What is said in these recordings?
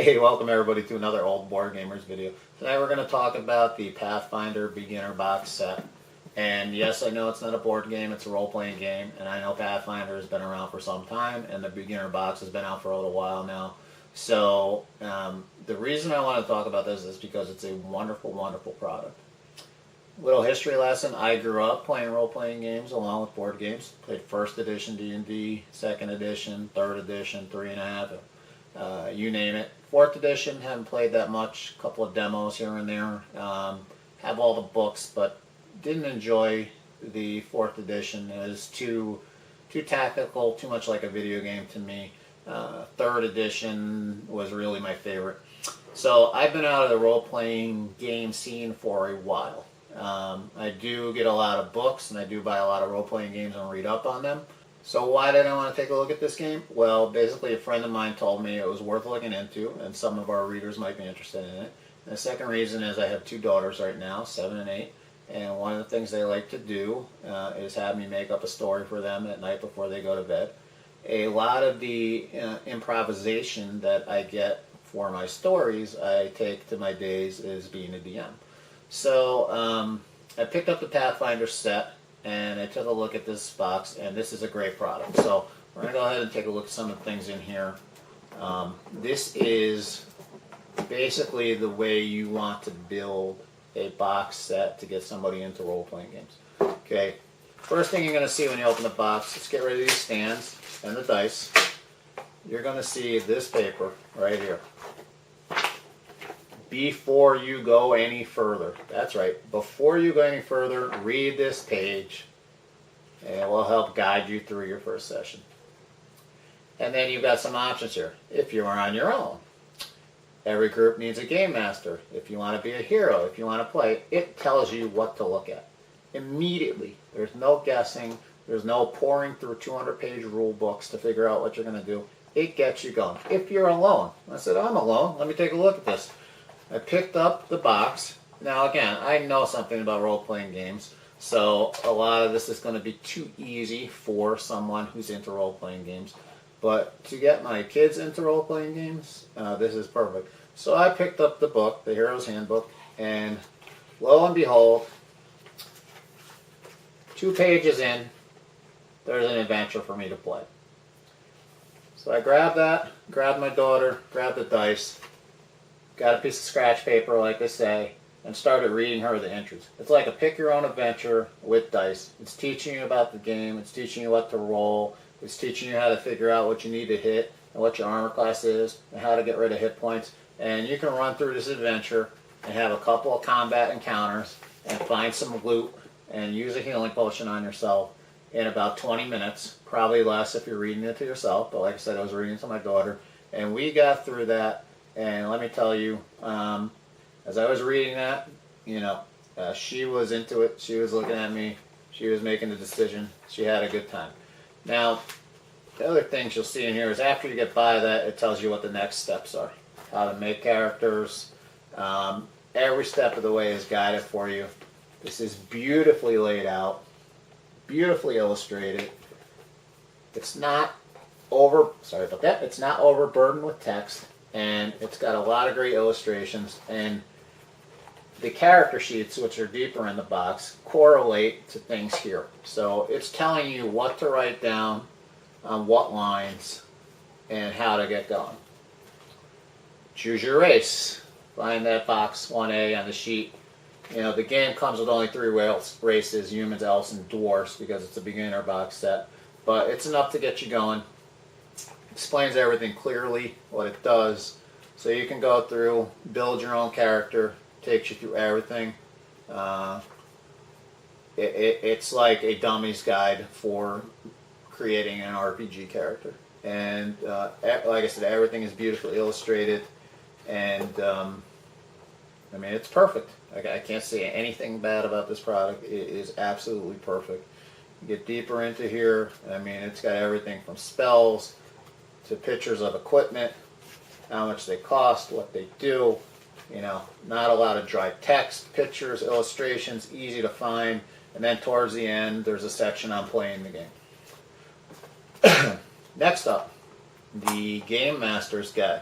Hey, welcome everybody to another Old Board Gamers video. Tonight we're going to talk about the Pathfinder Beginner Box set. And yes, I know it's not a board game, it's a role-playing game. And I know Pathfinder has been around for some time, and the Beginner Box has been out for a little while now. So the reason I want to talk about this is because it's a wonderful, wonderful product. Little history lesson, I grew up playing role-playing games along with board games. Played 1st edition D&D, 2nd edition, 3rd edition, 3.5, you name it. 4th edition, haven't played that much, a couple of demos here and there. Have all the books, but didn't enjoy the 4th edition. It was too tactical, too much like a video game to me. 3rd edition was really my favorite. So I've been out of the role-playing game scene for a while. I do get a lot of books, and I do buy a lot of role-playing games and read up on them. So why did I want to take a look at this game? Well, basically a friend of mine told me it was worth looking into, and some of our readers might be interested in it. And the second reason is I have 2 daughters right now, 7 and 8, and one of the things they like to do is have me make up a story for them at night before they go to bed. A lot of the improvisation that I get for my stories I take to my days as being a DM. So I picked up the Pathfinder set, and I took a look at this box, and this is a great product. So we're going to go ahead and take a look at some of the things in here. This is basically the way you want to build a box set to get somebody into role-playing games. Okay, first thing you're going to see when you open the box, let's get rid of these stands and the dice. You're going to see this paper right here. Before you go any further, that's right, before you go any further, read this page, and it will help guide you through your first session. And then you've got some options here. If you are on your own, every group needs a game master. If you want to be a hero, if you want to play, it tells you what to look at immediately. There's no guessing. There's no pouring through 200-page rule books to figure out what you're going to do. It gets you going. If you're alone, I said, I'm alone. Let me take a look at this. I picked up the box. Now again, I know something about role-playing games, so a lot of this is going to be too easy for someone who's into role-playing games. But to get my kids into role-playing games, this is perfect. So I picked up the book, the Hero's Handbook, and lo and behold, 2 pages in, there's an adventure for me to play. So I grabbed that, grabbed my daughter, grabbed the dice, got a piece of scratch paper, like I say, and started reading her the entries. It's like a pick-your-own-adventure with dice. It's teaching you about the game. It's teaching you what to roll. It's teaching you how to figure out what you need to hit and what your armor class is and how to get rid of hit points. And you can run through this adventure and have a couple of combat encounters and find some loot and use a healing potion on yourself in about 20 minutes. Probably less if you're reading it to yourself, but like I said, I was reading it to my daughter. And we got through that. And let me tell you, as I was reading that, she was into it. She was looking at me. She was making the decision. She had a good time. Now, the other things you'll see in here is after you get by that, it tells you what the next steps are. How to make characters. Every step of the way is guided for you. This is beautifully laid out, beautifully illustrated. It's not it's not overburdened with text. And it's got a lot of great illustrations, and the character sheets, which are deeper in the box, correlate to things here. So it's telling you what to write down on what lines and how to get going. Choose your race. Find that box 1A on the sheet. The game comes with only 3 races, humans, elves, and dwarfs, because it's a beginner box set. But it's enough to get you going. Explains everything clearly, what it does, so you can go through, build your own character, takes you through everything. It's like a dummy's guide for creating an RPG character. And like I said, everything is beautifully illustrated, and it's perfect. I can't say anything bad about this product. It is absolutely perfect. You get deeper into here, it's got everything from spells to pictures of equipment, how much they cost, what they do. Not a lot of dry text, pictures, illustrations, easy to find. And then towards the end, there's a section on playing the game. Next up, the Game Master's Guide.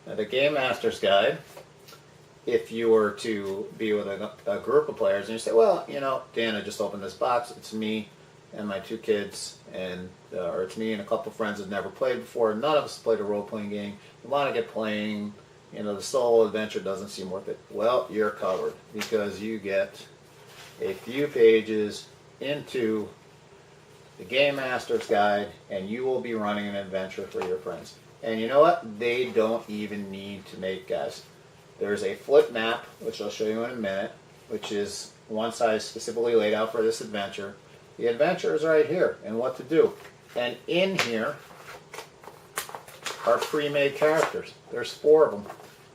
Now, the Game Master's Guide, if you were to be with a group of players and you say, well, you know, Dan, I just opened this box, it's me and my 2 kids, and or it's me and a couple friends that never played before, none of us played a role-playing game, you want to get playing, you know, the solo adventure doesn't seem worth it. Well, you're covered, because you get a few pages into the Game Master's Guide, and you will be running an adventure for your friends. And you know what? They don't even need to make guesses. There's a flip map, which I'll show you in a minute, which is one size specifically laid out for this adventure. The adventure is right here, and what to do. And in here are pre-made characters. There's 4 of them.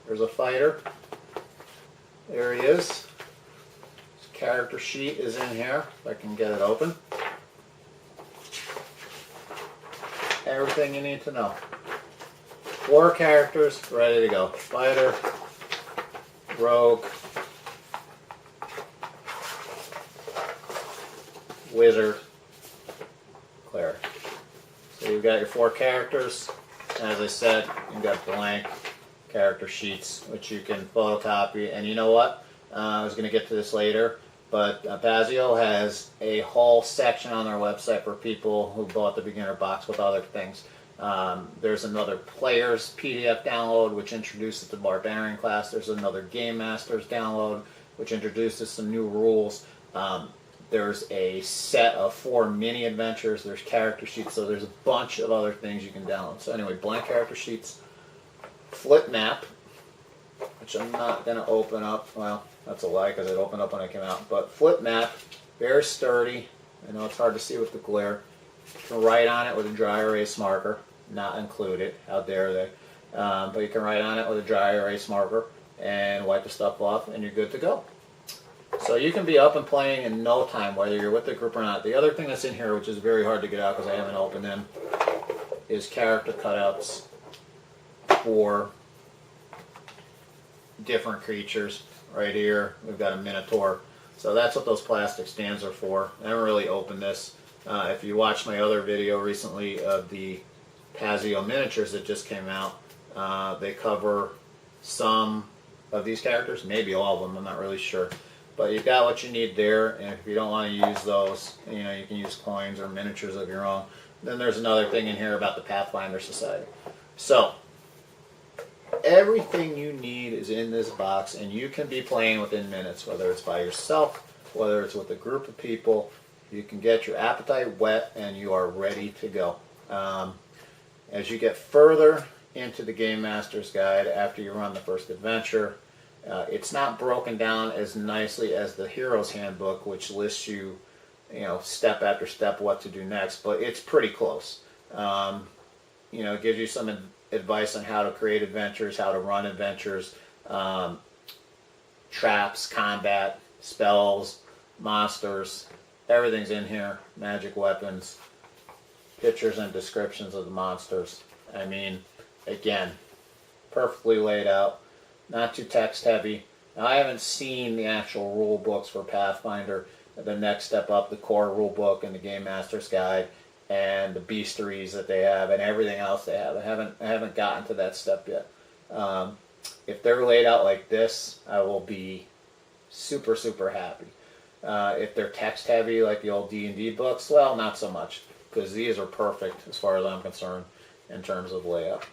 There's a fighter. There he is. His character sheet is in here, if I can get it open. Everything you need to know. 4 characters ready to go. Fighter, rogue, wizard, cleric. So you've got your 4 characters. As I said, you've got blank character sheets, which you can photocopy. And you know what? I was going to get to this later, but Pazio has a whole section on their website for people who bought the beginner box with other things. There's another player's PDF download, which introduces the Barbarian class. There's another Game Master's download, which introduces some new rules. There's a set of 4 mini adventures. There's character sheets, so there's a bunch of other things you can download. So anyway, blank character sheets, flip map, which I'm not going to open up. Well, that's a lie because it opened up when I came out. But flip map, very sturdy. I know it's hard to see with the glare. You can write on it with a dry erase marker, not included. How dare they? But you can write on it with a dry erase marker and wipe the stuff off, and you're good to go. So you can be up and playing in no time, whether you're with the group or not. The other thing that's in here, which is very hard to get out because I haven't opened them, is character cutouts for different creatures. Right here, we've got a Minotaur. So that's what those plastic stands are for. I haven't really opened this. If you watched my other video recently of the Pazio miniatures that just came out, they cover some of these characters, maybe all of them, I'm not really sure. But you've got what you need there, and if you don't want to use those, you know, you can use coins or miniatures of your own. Then there's another thing in here about the Pathfinder Society. So, everything you need is in this box, and you can be playing within minutes, whether it's by yourself, whether it's with a group of people. You can get your appetite whet, and you are ready to go. As you get further into the Game Master's Guide, after you run the first adventure, it's not broken down as nicely as the Hero's Handbook, which lists you, step after step what to do next, but it's pretty close. It gives you some advice on how to create adventures, how to run adventures, traps, combat, spells, monsters, everything's in here, magic weapons, pictures and descriptions of the monsters. I mean, again, perfectly laid out, not too text heavy. Now, I haven't seen the actual rule books for Pathfinder, the next step up, the core rule book and the Game Master's Guide, and the beastries that they have and everything else they have. I haven't gotten to that step yet. If they're laid out like this, I will be super, super happy. If they're text heavy like the old D&D books, well, not so much, because these are perfect as far as I'm concerned in terms of layout.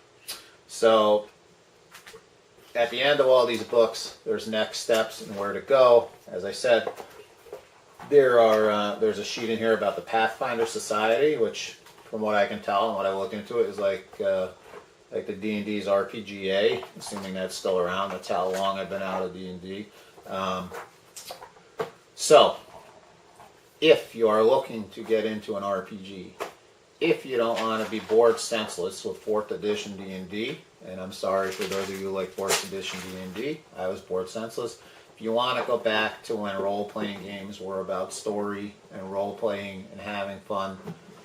So at the end of all these books, there's next steps and where to go. As I said, there's a sheet in here about the Pathfinder Society, which, from what I can tell and what I looked into it, is like the D&D's RPGA, assuming that's still around. That's how long I've been out of D&D. So, if you are looking to get into an RPG, if you don't want to be bored senseless with 4th edition D&D, and I'm sorry for those of you who like 4th edition D&D, I was bored senseless. If you want to go back to when role-playing games were about story and role-playing and having fun,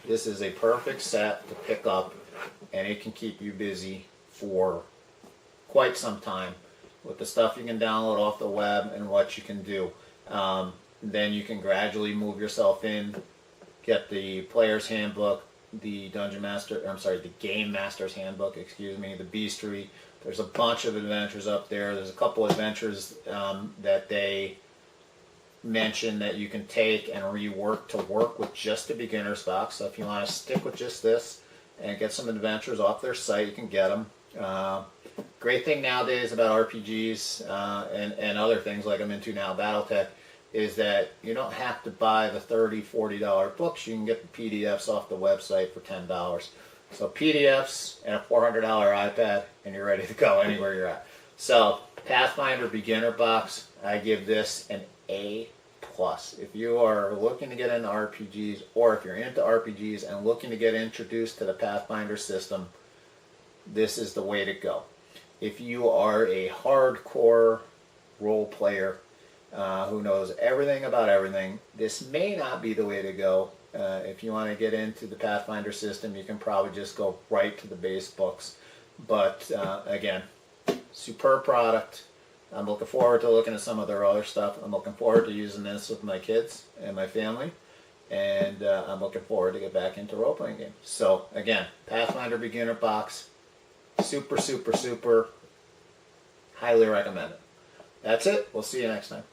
this is a perfect set to pick up, and it can keep you busy for quite some time with the stuff you can download off the web and what you can do. Then you can gradually move yourself in, get the player's handbook, the the Game Master's Handbook, excuse me, the Beastery. There's a bunch of adventures up there. There's a couple adventures that they mention that you can take and rework to work with just the beginner's box. So if you want to stick with just this and get some adventures off their site, you can get them. Great thing nowadays about RPGs and other things like I'm into now, BattleTech, is that you don't have to buy the $30, $40 books. You can get the PDFs off the website for $10. So PDFs and a $400 iPad, and you're ready to go anywhere you're at. So Pathfinder Beginner Box, I give this an A+. If you are looking to get into RPGs, or if you're into RPGs and looking to get introduced to the Pathfinder system, this is the way to go. If you are a hardcore role player who knows everything about everything, this may not be the way to go. If you want to get into the Pathfinder system, you can probably just go right to the base books. But again, superb product. I'm looking forward to looking at some of their other stuff. I'm looking forward to using this with my kids and my family. And I'm looking forward to get back into role-playing games. So again, Pathfinder Beginner Box. Super, super, super. Highly recommend it. That's it. We'll see you next time.